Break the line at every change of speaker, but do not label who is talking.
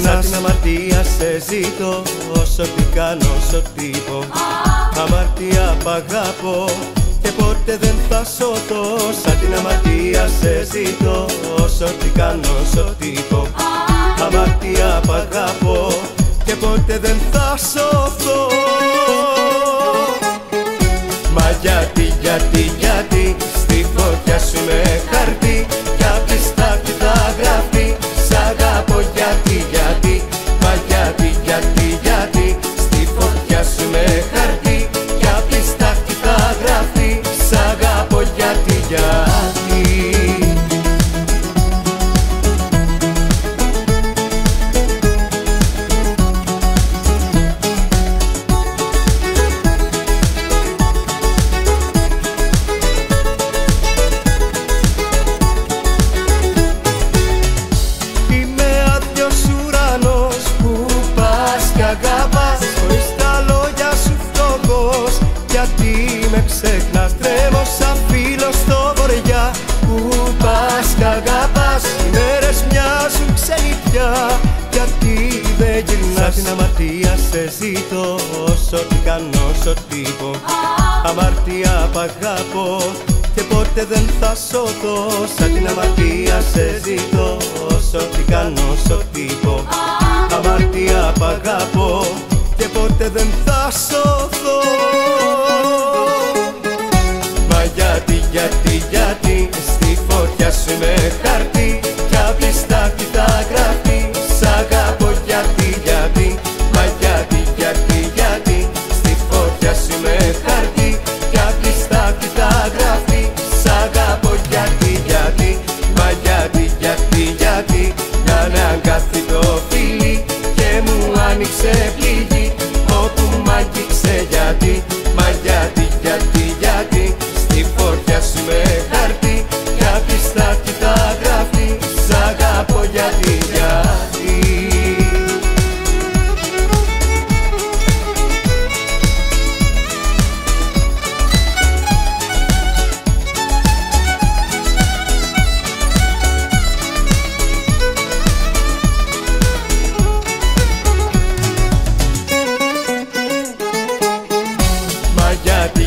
Σαν την αμαρτία σε ζητώ, όσο τι κάνω, όσο τι πω. Αμαρτία απ' αγαπώ και ποτέ δεν θα σωθώ. Σαν την αμαρτία σε ζητώ, όσο τι κάνω, όσο τι πω. Αμαρτία απ' αγαπώ και ποτέ δεν θα σωθώ. Μα γιατί, γιατί στη φωτιά σου είμαι χαρτί κι απ' τη στάχτη θα γραφτεί σ' αγαπώ γιατί. Μα γιατί, γιατί στη φωτιά σου είμαι χαρτί κι απ' τη στάχτη θα γραφτεί σ' αγαπώ γιατί. Ξεχνάς, τρέμω σαν φίλο στο βορειά. Πού πας κι αγαπάς, οι μέρες μοιάζουν ξενιτιά. Γιατί δεν γυρνάς, σαν την αμαρτία σε ζητώ, όσο τι κάνω, όσο τι πω. Αμαρτία απ' αγαπώ και ποτέ δεν θα σωθώ. Σαν την αμαρτία σε ζητώ, όσο τι κάνω, όσο τι πω. Αμαρτία απ' αγαπώ και ποτέ δεν θα σωθώ. Γιατί στη φωτιά σου είμαι χαρτί κι απ' τη στάχτη θα γραφτεί σ' αγαπώ γιατί. Μα γιατί στη φωτιά σου είμαι χαρτί κι απ' τη στάχτη θα γραφτεί σ' αγαπώ γιατί. Μα γιατί να είναι αγκάθιτο φίλι και μου άνοιξε πληγή όπου μ' άγγιξε γιατί. Μα γιατί στη φωτιά σου με χαρτί κι απ' τη στάχτη θα γραφτεί σ' αγαπώ γιατί. Μα γιατί